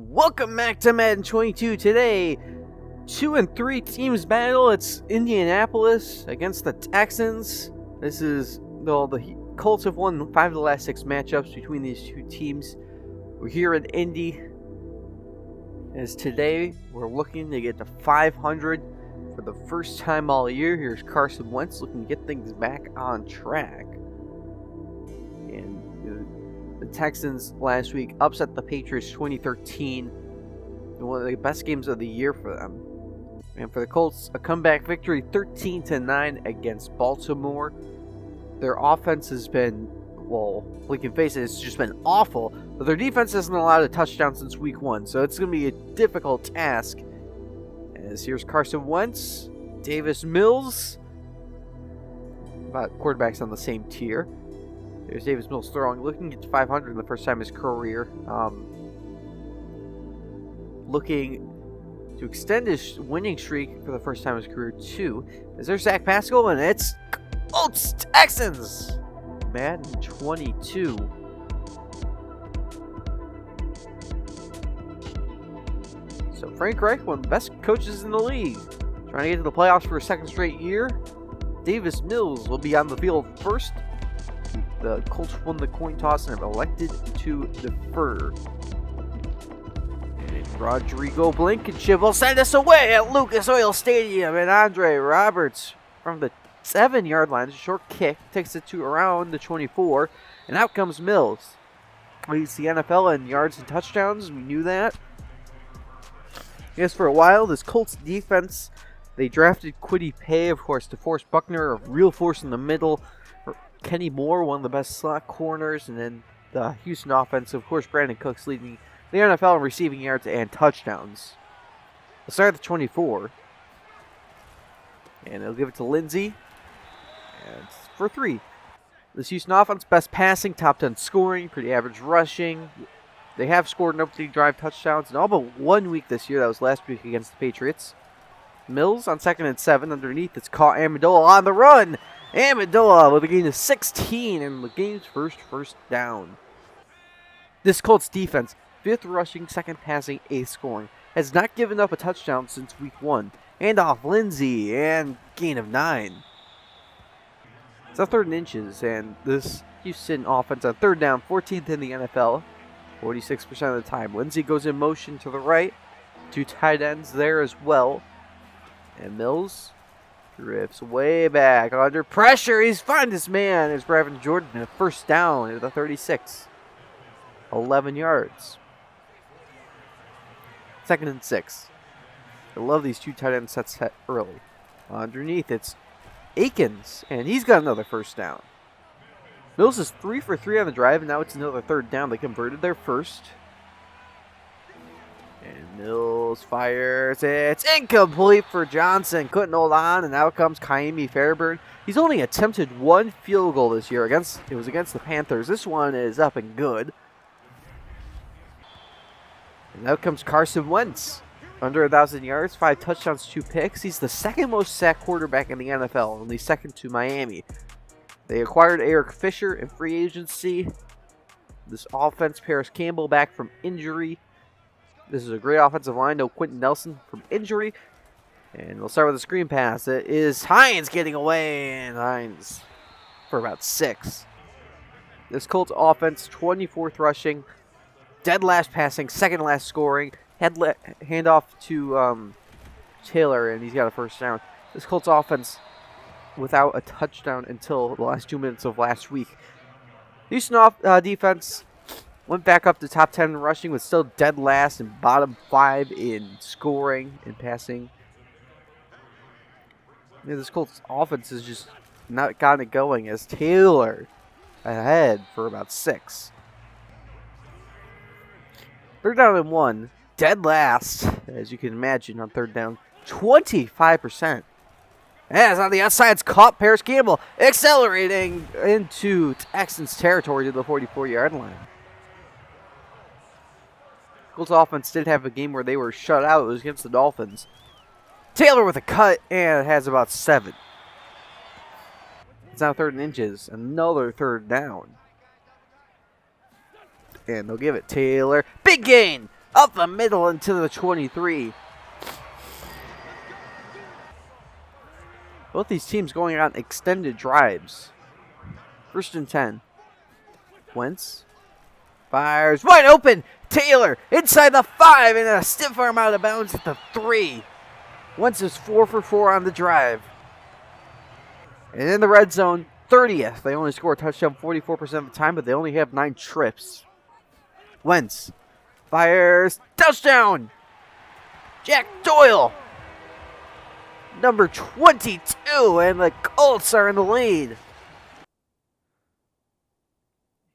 Welcome back to Madden 22. Today, 2 and 3 teams battle. It's Indianapolis against the Texans. This is the Colts have won 5 of the last 6 matchups between these two teams. We're here in Indy. As today, we're looking to get to 500 for the first time all year. Here's Carson Wentz looking to get things back on track. And the Texans last week upset the Patriots 2013 in one of the best games of the year for them. And for the Colts, a comeback victory 13-9 against Baltimore. Their offense has been, well, we can face it, it's just been awful. But their defense hasn't allowed a touchdown since week 1, so it's going to be a difficult task. As here's Carson Wentz, Davis Mills, about quarterbacks on the same tier. There's Davis Mills throwing, looking to get to 500 in the first time in his career. Looking to extend his winning streak for the first time in his career, too. Is there Zach Pascal? And it's Colts Texans! Madden 22. So Frank Reich, one of the best coaches in the league, trying to get to the playoffs for a second straight year. Davis Mills will be on the field first. The Colts won the coin toss and have elected to defer. And Rodrigo Blankenship will send us away at Lucas Oil Stadium. And Andre Roberts from the 7-yard line, a short kick, takes it to around the 24. And out comes Mills. Leads the NFL in yards and touchdowns. We knew that. Yes, for a while, this Colts defense, they drafted Kwity Paye, of course, DeForest Buckner, a real force in the middle. Kenny Moore, one of the best slot corners, and then the Houston offense, of course, Brandon Cooks leading the NFL in receiving yards and touchdowns. They'll start at the 24, and they'll give it to Lindsey, and it's for 3. This Houston offense, best passing, top 10 scoring, pretty average rushing. They have scored an opening drive touchdowns in all but 1 week this year. That was last week against the Patriots. Mills on 2nd and 7 underneath. It's caught Amendola on the run. Amendola with a gain of 16 and the game's first down. This Colts defense, 5th rushing, 2nd passing, 8th scoring, has not given up a touchdown since week 1. And off Lindsey and gain of 9. It's a 3rd and inches, and this Houston offense on 3rd down, 14th in the NFL, 46% of the time. Lindsey goes in motion to the right, 2 tight ends there as well. And Mills drifts way back under pressure. He's found his man. It's Brevin Jordan. And a first down at the 36. 11 yards. 2nd and 6. I love these 2 tight end sets set early. Underneath, it's Akins. And he's got another first down. Mills is 3 for 3 on the drive. And now it's another 3rd down. They converted their first. And Mills fires. It's incomplete for Johnson. Couldn't hold on. And out comes Kaimi Fairburn. He's only attempted 1 field goal this year. It was against the Panthers. This one is up and good. And out comes Carson Wentz. Under 1,000 yards, 5 touchdowns, 2 picks. He's the 2nd most sacked quarterback in the NFL. Only 2nd to Miami. They acquired Eric Fisher in free agency. This offense, Paris Campbell back from injury. This is a great offensive line. No Quentin Nelson from injury. And we'll start with a screen pass. It is Hines getting away. And Hines for about 6. This Colts offense, 24th rushing. Dead last passing. 2nd last scoring. Hand off to Taylor. And he's got a first down. This Colts offense without a touchdown until the last 2 minutes of last week. Houston defense went back up to top 10 in rushing, was still dead last and bottom 5 in scoring and passing. Yeah, this Colts offense has just not gotten it going as Taylor ahead for about 6. 3rd down and 1. Dead last, as you can imagine, on 3rd down. 25%. As on the outside, it's caught Paris Campbell, accelerating into Texans territory to the 44-yard line. Colts offense did have a game where they were shut out. It was against the Dolphins. Taylor with a cut, and it has about 7. It's now 3rd and inches. Another 3rd down. And they'll give it Taylor. Big gain Up the middle into the 23. Both these teams going on extended drives. 1st and 10. Wentz fires wide open. Taylor inside the 5 and a stiff arm out of bounds at the 3. Wentz is 4 for 4 on the drive. And in the red zone, 30th. They only score a touchdown 44% of the time, but they only have 9 trips. Wentz fires. Touchdown! Jack Doyle. Number 22, and the Colts are in the lead.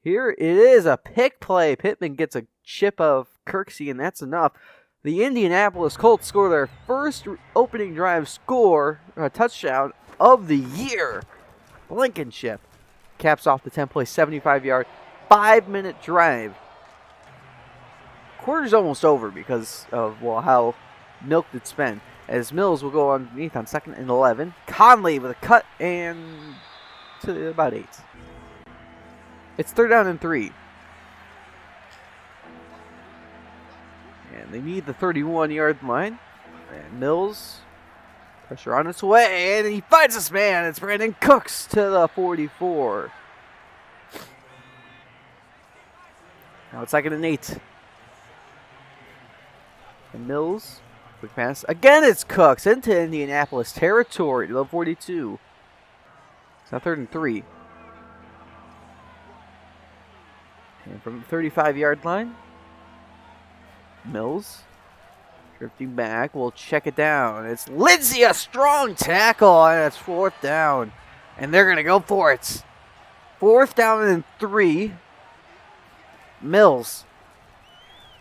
Here it is, a pick play. Pittman gets a chip of Kirksey, and that's enough. The Indianapolis Colts score their first opening drive touchdown of the year. Blankenship caps off the 10-play, 75-yard, 5-minute drive. Quarter's almost over because of, how milked it's been. As Mills will go underneath on 2nd and 11. Conley with a cut and to about 8. It's 3rd down and 3. And they need the 31-yard line. And Mills, pressure on its way, and he finds this man. It's Brandon Cooks to the 44. Now it's 2nd and 8. And Mills, quick pass. Again, it's Cooks into Indianapolis territory to the 42. It's now 3rd and 3. And from the 35-yard line, Mills drifting back. We'll check it down. It's Lindsey, a strong tackle, and it's 4th down. And they're going to go for it. 4th down and 3. Mills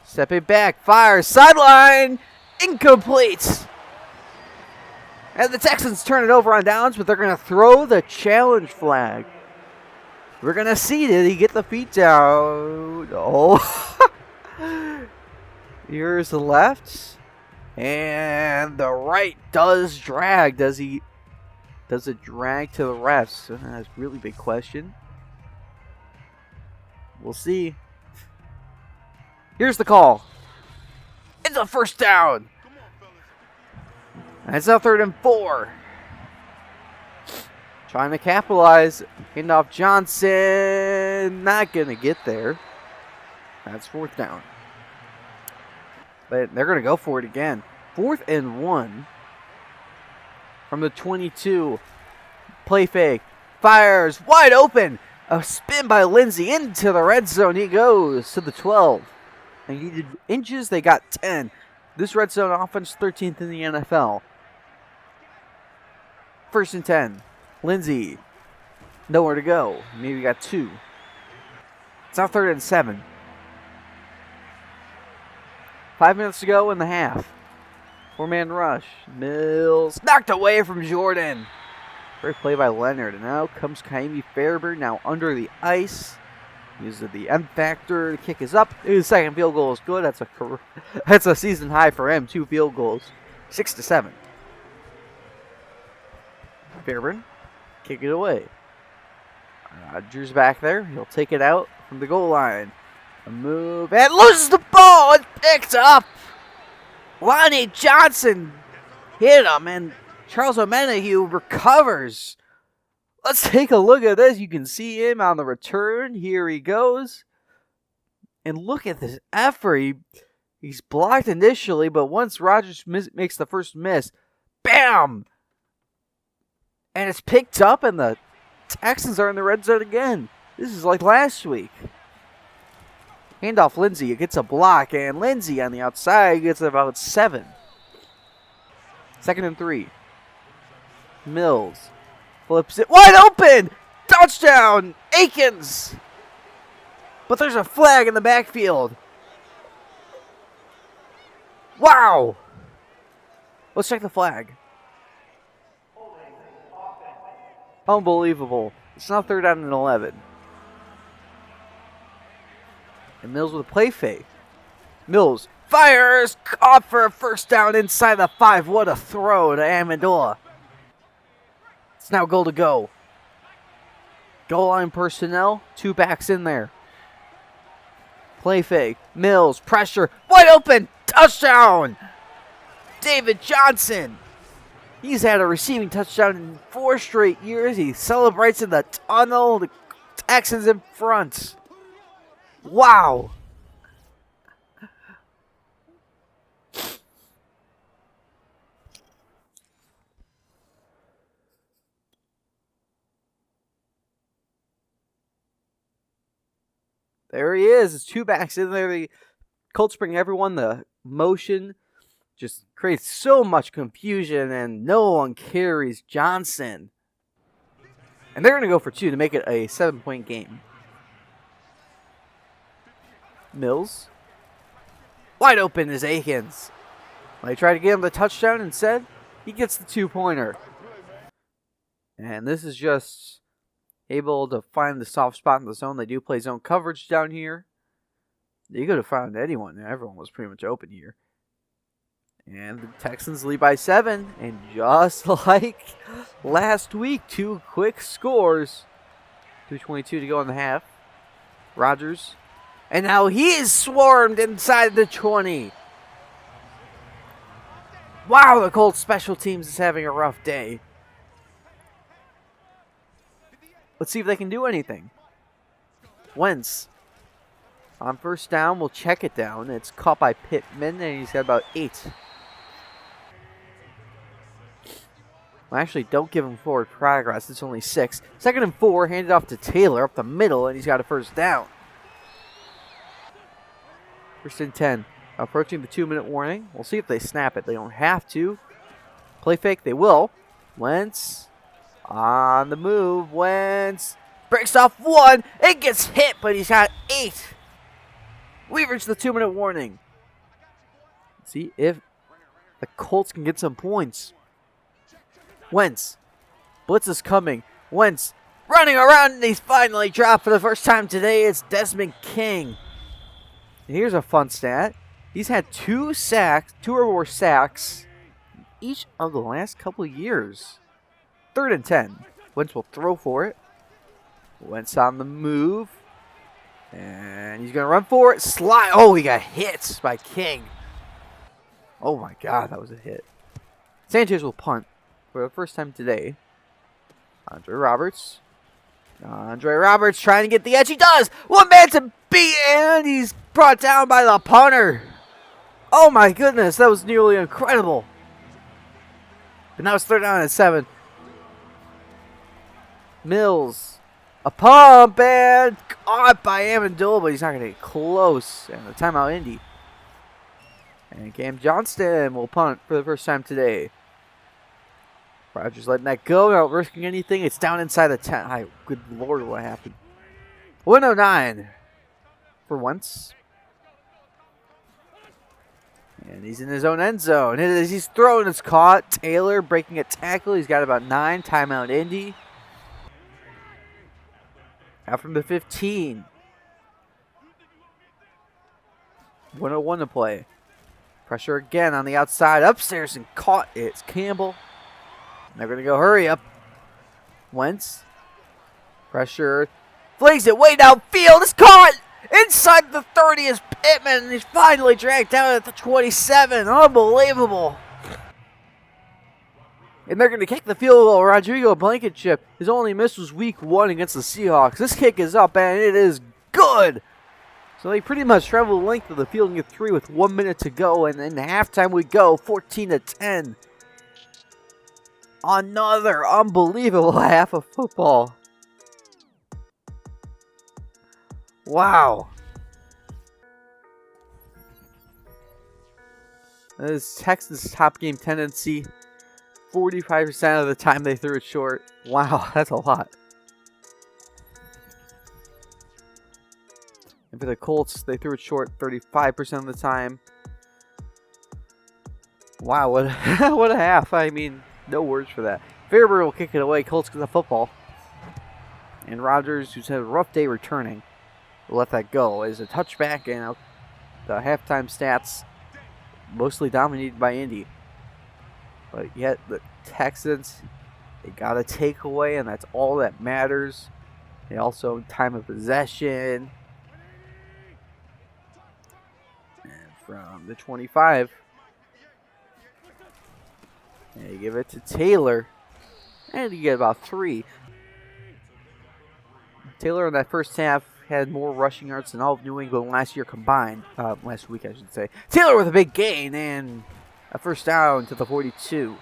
stepping back, fires, sideline, incomplete. And the Texans turn it over on downs, but they're going to throw the challenge flag. We're going to see, did he get the feet down? Oh. Here's the left. And the right does drag. Does it drag to the refs? That's a really big question. We'll see. Here's the call. It's a 1st down. It's now 3rd and 4. Trying to capitalize. Handoff Johnson. Not going to get there. That's 4th down. But they're going to go for it again. 4th and 1. From the 22. Play fake. Fires. Wide open. A spin by Lindsey into the red zone. He goes to the 12. They needed inches. They got 10. This red zone offense 13th in the NFL. 1st and 10. Lindsey. Nowhere to go. Maybe got 2. It's now 3rd and 7. 5 minutes to go in the half. 4-man rush. Mills knocked away from Jordan. Great play by Leonard. And now comes Kaimi Fairburn. Now under the ice. Uses the M factor. The kick is up. His 2nd field goal is good. That's a season high for him. 2 field goals. 6-7. Fairburn. Kick it away. Drew's back there. He'll take it out from the goal line. A move. And loses the ball. And picked up. Lonnie Johnson hit him. And Charles O'Menahue recovers. Let's take a look at this. You can see him on the return. Here he goes. And look at this effort. He's blocked initially, but once Rodgers makes the first miss, bam! And it's picked up, and the Texans are in the red zone again. This is like last week. Handoff Lindsey. It gets a block, and Lindsey on the outside gets about 7. 2nd and 3. Mills. Flips it wide open. Touchdown. Akins. But there's a flag in the backfield. Wow. Let's check the flag. Unbelievable. It's now 3rd down and 11. And Mills with a play fake. Mills fires. Caught for a 1st down inside the 5. What a throw to Amendola. It's now goal to go. Goal line personnel. 2 backs in there. Play fake. Mills. Pressure. Wide open. Touchdown. David Johnson. He's had a receiving touchdown in 4 straight years. He celebrates in the tunnel. The Texans in front. Wow. There he is. It's 2 backs in there. The Colts bring everyone the motion. Just creates so much confusion, and no one carries Johnson. And they're going to go for 2 to make it a 7-point game. Mills. Wide open is Akins. They try to get him the touchdown instead. He gets the 2-pointer. And this is just able to find the soft spot in the zone. They do play zone coverage down here. You could have found anyone. Everyone was pretty much open here. And the Texans lead by 7. And just like last week, 2 quick scores. 2:22 to go in the half. Rodgers. And now he is swarmed inside the 20. Wow, the Colts special teams is having a rough day. Let's see if they can do anything. Wentz. On first down, we'll check it down. It's caught by Pittman, and he's got about 8. Well, actually, don't give him forward progress. It's only 6. 2nd and 4, handed off to Taylor up the middle, and he's got a first down. 1st and 10. Approaching the 2-minute warning. We'll see if they snap it. They don't have to. Play fake, they will. Wentz on the move. Wentz breaks off 1. It gets hit, but he's got 8. We've reached the 2-minute warning. Let's see if the Colts can get some points. Wentz. Blitz is coming. Wentz running around, and he's finally dropped for the first time today. It's Desmond King. And here's a fun stat. He's had 2 or more sacks each of the last couple of years. 3rd and 10. Wentz will throw for it. Wentz on the move. And he's going to run for it. Slide. Oh, he got hit by King. Oh, my God. That was a hit. Sanchez will punt for the first time today. Andre Roberts. Andre Roberts trying to get the edge. He does. 1 man to beat, and he's brought down by the punter. Oh, my goodness. That was nearly incredible. And now it's 3rd down and 7. Mills. A pump, and caught by Amendola, but he's not going to get close. And the timeout Indy. And Cam Johnston will punt for the first time today. Rodgers letting that go, not risking anything. It's down inside the 10. Good Lord, what happened? 109 for Wentz. And he's in his own end zone. And as he's throwing, it's caught. Taylor breaking a tackle. He's got about 9. Timeout Indy. Out from the 15. 101 to play. Pressure again on the outside. Upstairs and caught. It's Campbell. They're going to go hurry up. Wentz. Pressure. Flings it way downfield. It's caught. Inside the 30 is Pittman. And he's finally dragged down at the 27. Unbelievable. And they're going to kick the field goal. Rodrigo Blankenship. His only miss was week 1 against the Seahawks. This kick is up, and it is good. So they pretty much travel the length of the field and get 3 with 1 minute to go. And in halftime we go 14-10. Another unbelievable half of football. Wow. That is Texas' top game tendency. 45% of the time they threw it short. Wow, that's a lot. And for the Colts, they threw it short 35% of the time. Wow, what a half. I mean, no words for that. Fairburn will kick it away. Colts get the football. And Rodgers, who's had a rough day returning, will let that go. As a touchback, and the halftime stats mostly dominated by Indy. But yet the Texans, they got a takeaway, and that's all that matters. They also time of possession. from the 25. And you give it to Taylor. And you get about 3. Taylor in that first half had more rushing yards than all of New England last year combined. Last week, I should say. Taylor with a big gain and a first down to the 42.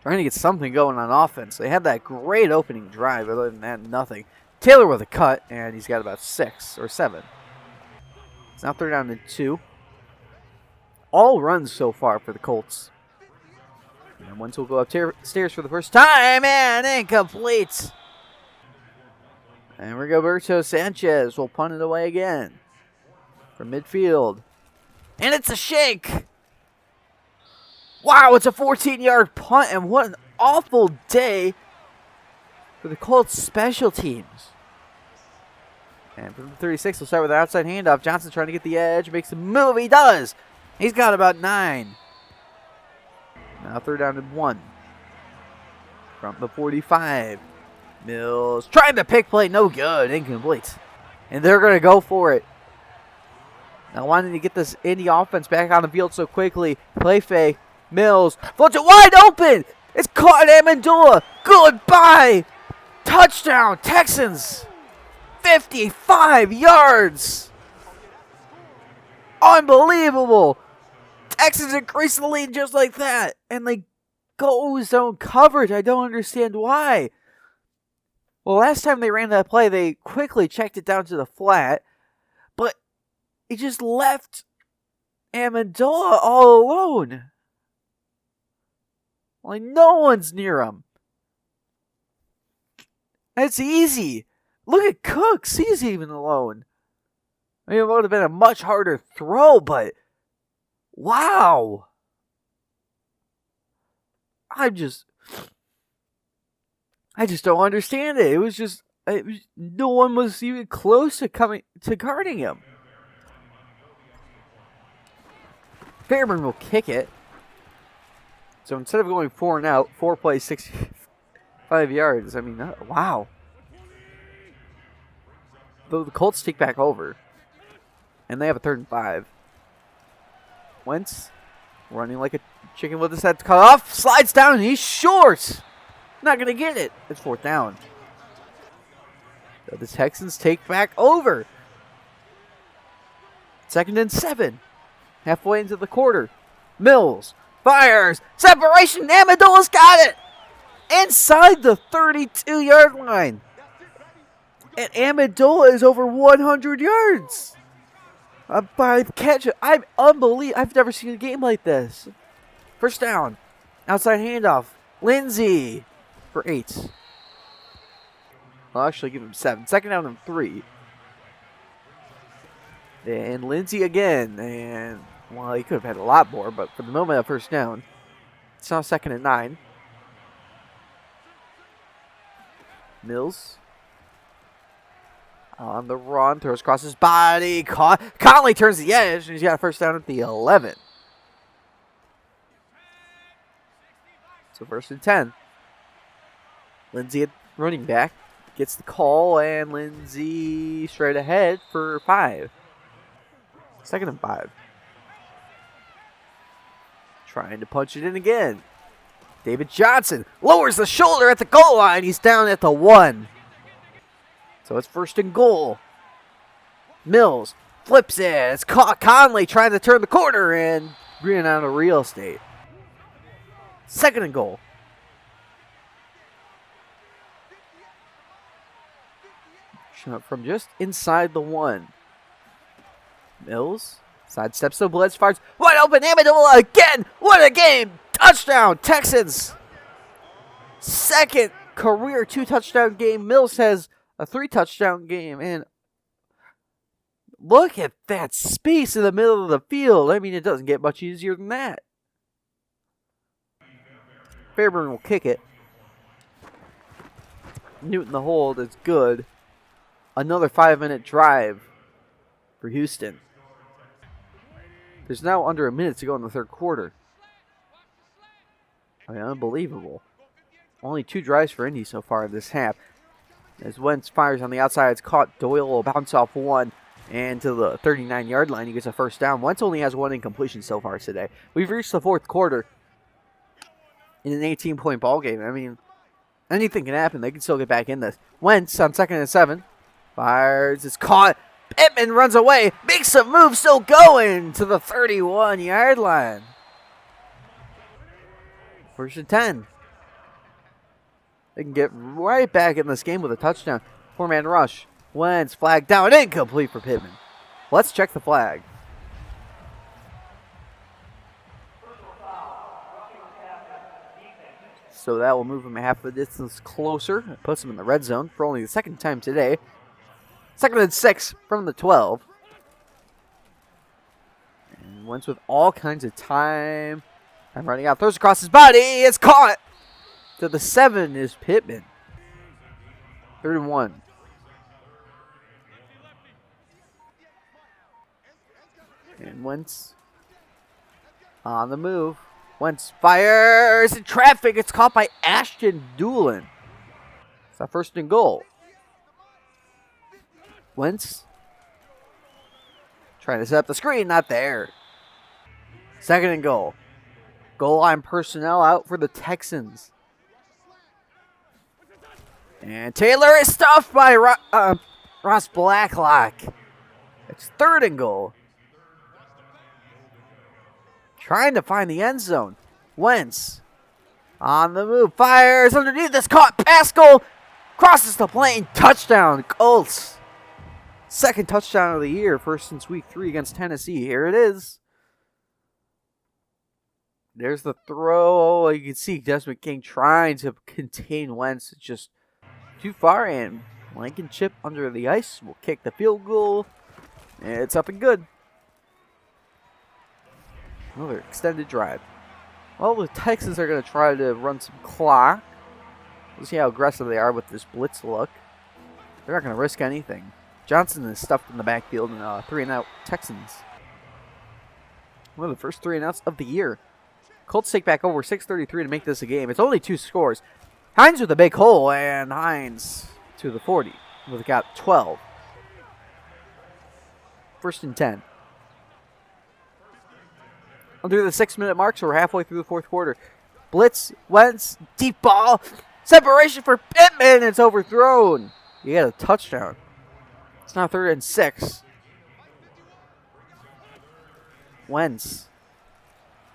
Trying to get something going on offense. They had that great opening drive. Other than that, nothing. Taylor with a cut, and he's got about 6 or 7. It's now 3rd down and 2. All runs so far for the Colts. And Wentz will go upstairs for the first time, and incomplete. And Rigoberto Sanchez will punt it away again from midfield. And it's a shake. Wow, it's a 14-yard punt, and what an awful day for the Colts special teams. And from the 36, we'll start with an outside handoff. Johnson trying to get the edge, makes a move. He does. He's got about 9. Now 3rd down and 1. From the 45. Mills trying to pick play, no good, incomplete. And they're going to go for it. Now wanting to get this Indy offense back on the field so quickly. Play fake. Mills floats it wide open. It's caught Amendola. Goodbye. Touchdown, Texans. 55 yards. Unbelievable. Texans increase the lead just like that. And they go zone coverage. I don't understand why. Well, last time they ran that play, they quickly checked it down to the flat. But he just left Amendola all alone. Like, no one's near him. It's easy. Look at Cooks. He's even alone. I mean, it would have been a much harder throw, but wow. I just don't understand it. It was no one was even close to guarding him. Fairburn will kick it. So instead of going 4 and out, 4 plays, 65 yards. I mean, wow. Though the Colts take back over. And they have a 3rd and 5. Wentz running like a chicken with his head cut off. Slides down and he's short. Not going to get it. It's 4th down. So the Texans take back over. 2nd and 7. Halfway into the quarter. Mills fires. Separation. Amendola's got it. Inside the 32-yard line. And Amendola is over 100 yards. By catch. I've never seen a game like this. First down. Outside handoff. Lindsey for 8. I'll actually give him 7. 2nd down and 3. And Lindsey again. And, well, he could have had a lot more, but for the moment of first down. It's now 2nd and 9. Mills. On the run. Throws across his body. Conley turns the edge, and he's got a first down at the 11. So 1st and 10. Lindsey at running back. Gets the call, and Lindsey straight ahead for 5. 2nd and 5. Trying to punch it in again. David Johnson lowers the shoulder at the goal line. He's down at the 1. So it's 1st and goal. Mills flips it. It's caught. Conley trying to turn the corner and bringing out of real estate. 2nd and goal. Shot from just inside the 1. Mills sidesteps the blitz, fires wide open. Amendola again. What a game! Touchdown, Texans. 2nd career 2-touchdown game. Mills has a 3-touchdown game, and look at that space in the middle of the field. I mean, it doesn't get much easier than that. Fairburn will kick it. Newton the hold is good. Another 5-minute drive for Houston. There's now under a minute to go in the 3rd quarter. I mean, unbelievable. Only 2 drives for Indy so far in this half. As Wentz fires on the outside, it's caught. Doyle will bounce off 1. And to the 39-yard line, he gets a first down. Wentz only has one incompletion so far today. We've reached the fourth quarter in an 18-point ball game. I mean, anything can happen. They can still get back in this. Wentz on 2nd and 7. Fires. It's caught. Pittman runs away. Makes a move. Still going to the 31-yard line. 1st and 10. They can get right back in this game with a touchdown. 4-man rush. Wentz flag down. Incomplete for Pittman. Let's check the flag. So that will move him half a distance closer. It puts him in the red zone for only the second time today. 2nd and 6 from the 12. And Wentz with all kinds of time. I'm running out. Throws across his body. It's caught. To the 7 is Pittman. 3rd and 1. And Wentz on the move. Wentz fires in traffic. It's caught by Ashton Doolin. It's a 1st and goal. Wentz trying to set up the screen. Not there. 2nd and goal. Goal line personnel out for the Texans. And Taylor is stuffed by Ross Blacklock. It's 3rd and goal. Trying to find the end zone. Wentz on the move. Fires underneath. It's caught. Pascal crosses the plane. Touchdown. Colts. 2nd touchdown of the year. First since week 3 against Tennessee. Here it is. There's the throw. You can see Desmond King trying to contain Wentz. It's just too far. And Blankenship under the ice will kick the field goal. It's up and good. Another extended drive. Well, the Texans are going to try to run some clock. We'll see how aggressive they are with this blitz look. They're not going to risk anything. Johnson is stuffed in the backfield and 3-and-out Texans. One of the first 3-and-outs of the year. Colts take back over 6:33 to make this a game. It's only 2 scores. Hines with a big hole, and Hines to the 40. We've got 12. 1st and 10. Under the 6-minute mark, so we're halfway through the 4th quarter. Blitz, Wentz, deep ball. Separation for Pittman. It's overthrown. You got a touchdown. It's now 3rd and 6. Wentz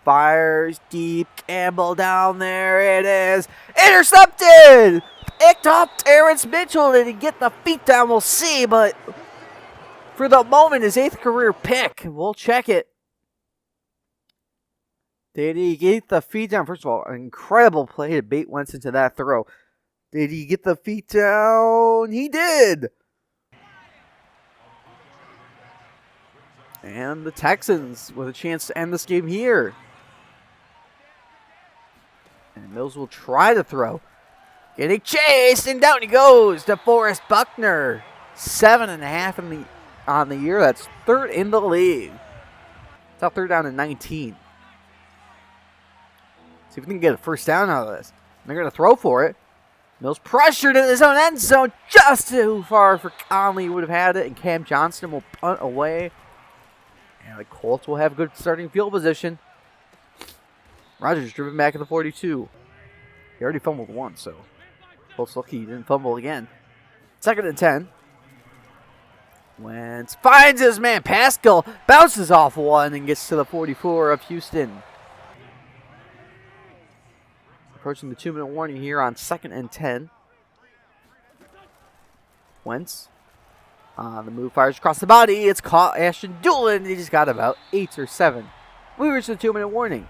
fires deep. Campbell down there. It is intercepted. Picked up Terrence Mitchell. Did he get the feet down? We'll see. But for the moment, his 8th career pick. We'll check it. Did he get the feet down? First of all, an incredible play to bait Wentz into that throw. Did he get the feet down? He did. And the Texans with a chance to end this game here. And Mills will try to throw. Getting chased, and down he goes to Forrest Buckner. 7.5 on the year. That's 3rd in the league. It's now 3rd down and 19. See if we can get a first down out of this. They're going to throw for it. Mills pressured in his own end zone. Just too far for Conley. He would have had it. And Cam Johnston will punt away. And the Colts will have good starting field position. Rodgers driven back at the 42. He already fumbled once, so Colts lucky he didn't fumble again. 2nd and 10. Wentz finds his man. Pascal bounces off one and gets to the 44 of Houston. Approaching the 2-minute warning here on 2nd and 10. Wentz on the move, fires across the body. It's caught Ashton Doolin. He just got about 8 or 7. We reached the 2-minute warning.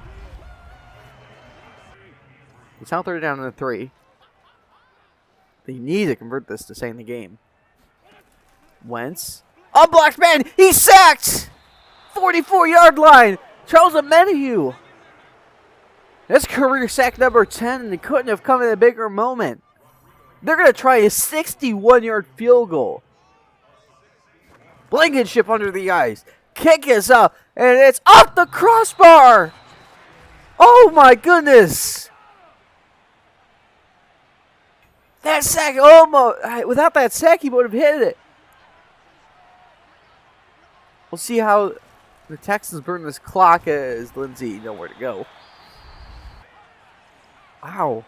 It's now 3rd down and 3. They need to convert this to stay in the game. Wentz. Unblocked man. He's sacked. 44-yard line. Charles Omenihu. That's career sack number 10, and it couldn't have come in a bigger moment. They're going to try a 61-yard field goal. Blankenship under the ice. Kick is up, and it's off the crossbar. Oh, my goodness. That sack almost, without that sack, he would have hit it. We'll see how the Texans burn this clock as Lindsey nowhere to go. Wow.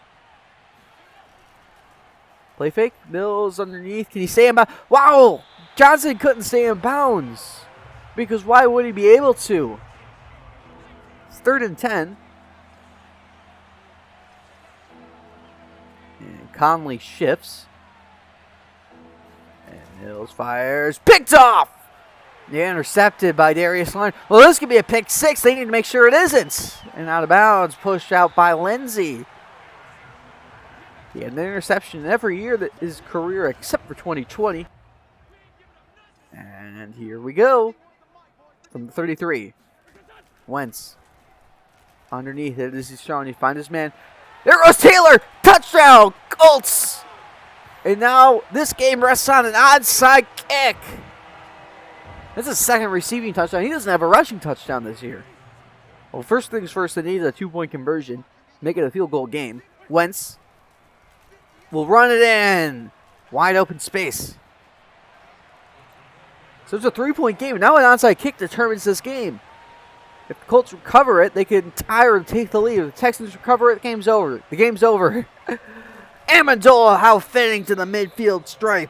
Play fake. Mills underneath. Can he stay in bounds? Wow! Johnson couldn't stay in bounds. Because why would he be able to? It's 3rd and 10. And Conley shifts. And Mills fires. Picked off! Yeah, intercepted by Darius Leonard. Well, this could be a pick 6. They need to make sure it isn't. And out of bounds. Pushed out by Lindsey. He had an interception every year that his career except for 2020. And here we go. From the 33. Wentz. Underneath it as he's trying to find his man. There goes Taylor! Touchdown! Colts! And now this game rests on an onside kick. That's his 2nd receiving touchdown. He doesn't have a rushing touchdown this year. Well, first things first, they need a 2-point conversion. Make it a field goal game. Wentz will run it in. Wide open space. So it's a 3-point game. Now an onside kick determines this game. If the Colts recover it, they can tie or take the lead. If the Texans recover it, the game's over. The game's over. Amendola, how fitting to the midfield stripe.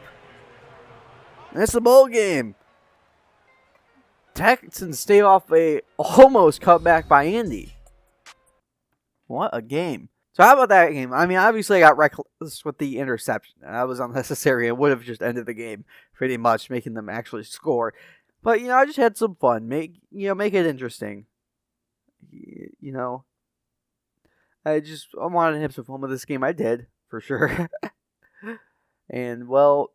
That's the bowl game. Texans stave off a almost comeback by Indy. What a game. So how about that game? I mean, obviously I got reckless with the interception. That was unnecessary. It would have just ended the game pretty much, making them actually score. But, I just had some fun. Make it interesting. I wanted to have some fun with this game. I did, for sure. And, well,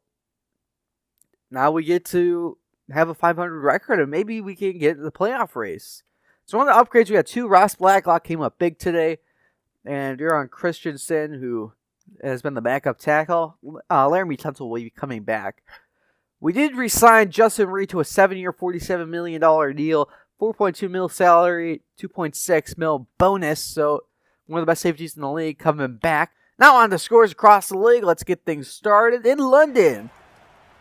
now we get to have a 500 record, and maybe we can get in the playoff race. So one of the upgrades, we got 2. Ross Blacklock came up big today. And you're on Christensen, who has been the backup tackle. Laramie Tunsil will be coming back. We did re-sign Justin Reed to a 7-year, $47 million deal. $4.2 million salary, $2.6 million bonus. So one of the best safeties in the league coming back. Now on to scores across the league. Let's get things started in London.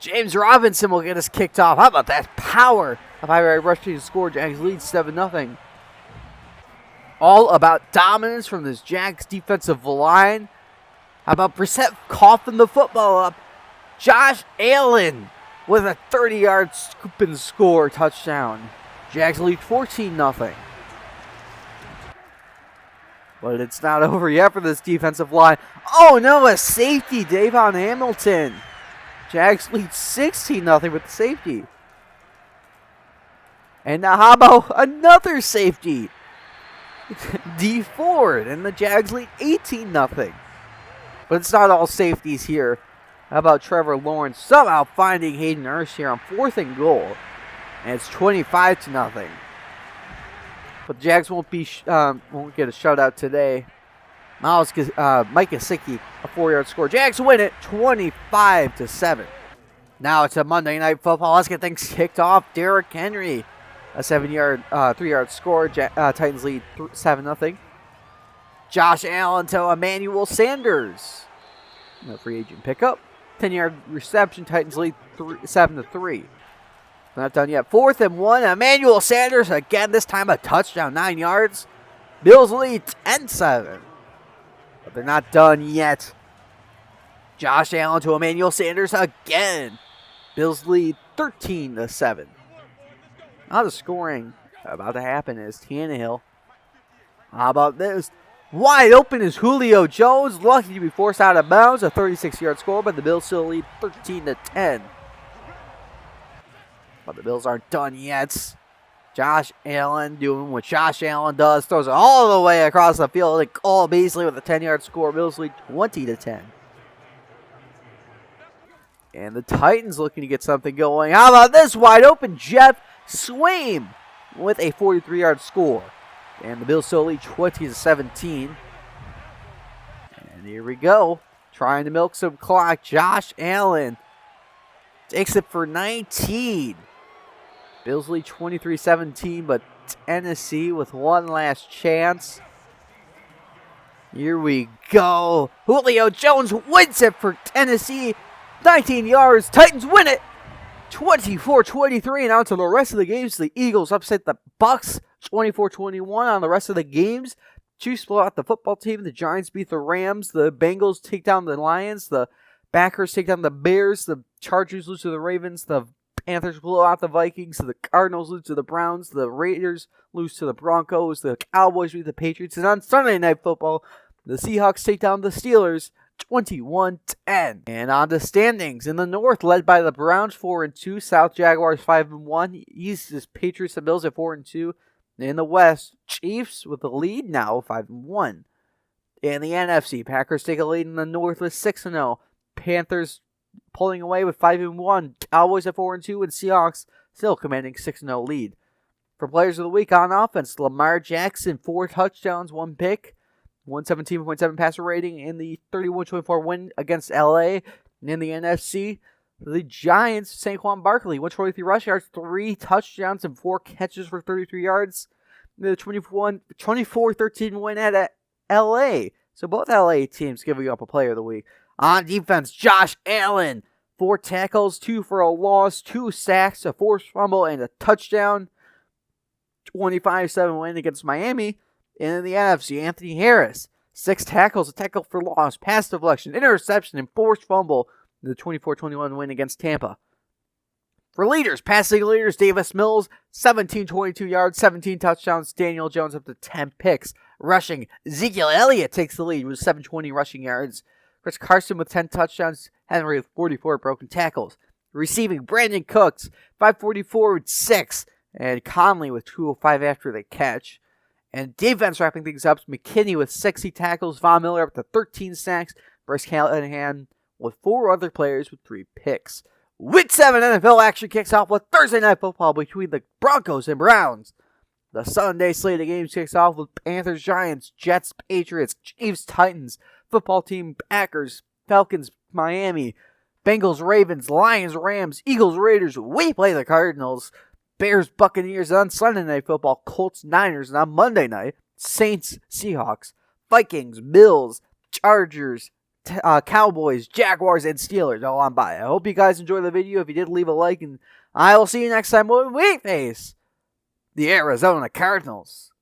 James Robinson will get us kicked off. How about that power of high rushing to score? Jags lead 7-0. All about dominance from this Jags defensive line. How about Brissett coughing the football up? Josh Allen with a 30-yard scoop and score touchdown. Jags lead 14-0. But it's not over yet for this defensive line. Oh no, a safety, Davon Hamilton. Jags lead 16-0 with the safety. And now how about another safety? D Ford, and the Jags lead 18-0. But it's not all safeties here. How about Trevor Lawrence somehow finding Hayden Hurst here on 4th and goal, and it's 25-0. But the Jags won't get a shutout today. Mike Gesicki, a 4-yard score. Jags win it 25-7. Now it's a Monday Night Football. Let's get things kicked off. Derrick Henry. A 3-yard score. Titans lead 7-0. Josh Allen to Emmanuel Sanders. No free agent pickup. 10-yard reception. Titans lead 7-3. Not done yet. 4th and 1. Emmanuel Sanders again. This time a touchdown. 9 yards. Bills lead 10-7. But they're not done yet. Josh Allen to Emmanuel Sanders again. Bills lead 13-7. Now the scoring about to happen is Tannehill. How about this? Wide open is Julio Jones. Lucky to be forced out of bounds. A 36-yard score, but the Bills still lead 13-10. But the Bills aren't done yet. Josh Allen doing what Josh Allen does. Throws it all the way across the field. Like Cole Beasley with a 10-yard score. Bills lead 20-10. And the Titans looking to get something going. How about this? Wide open Jeff Swaim with a 43-yard score. And the Bills still lead 20-17. And here we go. Trying to milk some clock. Josh Allen takes it for 19. Bills lead 23-17, but Tennessee with one last chance. Here we go. Julio Jones wins it for Tennessee. 19 yards. Titans win it. 24-23, and on to the rest of the games. The Eagles upset the Bucks 24-21 on the rest of the games. Chiefs blow out the football team. The Giants beat the Rams. The Bengals take down the Lions. The Packers take down the Bears. The Chargers lose to the Ravens. The Panthers blow out the Vikings. The Cardinals lose to the Browns. The Raiders lose to the Broncos. The Cowboys beat the Patriots. And on Sunday Night Football, the Seahawks take down the Steelers 21-10. And on to standings. In the North, led by the Browns 4-2. South Jaguars 5-1. East is Patriots and Bills at 4-2. In the West, Chiefs with the lead now 5-1. In the NFC, Packers take a lead in the North with 6-0. Panthers pulling away with 5-1. Cowboys at 4-2, and Seahawks still commanding 6-0 lead. For players of the week on offense, Lamar Jackson 4 touchdowns, 1 pick, 117.7 passer rating in the 31-24 win against LA. And in the NFC, the Giants, Saquon Barkley, 123 rushing yards, 3 touchdowns, and 4 catches for 33 yards. The 24-13 win at LA. So both LA teams giving up a player of the week. On defense, Josh Allen, 4 tackles, 2 for a loss, 2 sacks, a forced fumble, and a touchdown. 25-7 win against Miami. And in the NFC, Anthony Harris, 6 tackles, a tackle for loss, pass deflection, interception, and forced fumble. The 24-21 win against Tampa. For leaders, passing leaders, Davis Mills, 17-22 yards, 17 touchdowns. Daniel Jones up to 10 picks. Rushing, Ezekiel Elliott takes the lead with 720 rushing yards. Chris Carson with 10 touchdowns. Henry with 44 broken tackles. Receiving, Brandon Cooks, 544 with 6. And Conley with 205 after the catch. And defense wrapping things up, McKinney with 60 tackles. Von Miller up to 13 sacks. Bryce Callahan with 4 other players with 3 picks. Week 7 NFL action kicks off with Thursday Night Football between the Broncos and Browns. The Sunday slate of games kicks off with Panthers, Giants, Jets, Patriots, Chiefs, Titans, football team, Packers, Falcons, Miami, Bengals, Ravens, Lions, Rams, Eagles, Raiders. We play the Cardinals. Bears, Buccaneers on Sunday Night Football. Colts, Niners, and on Monday night, Saints, Seahawks, Vikings, Bills, Chargers, Cowboys, Jaguars, and Steelers all on by. I hope you guys enjoyed the video. If you did, leave a like, and I will see you next time when we face the Arizona Cardinals.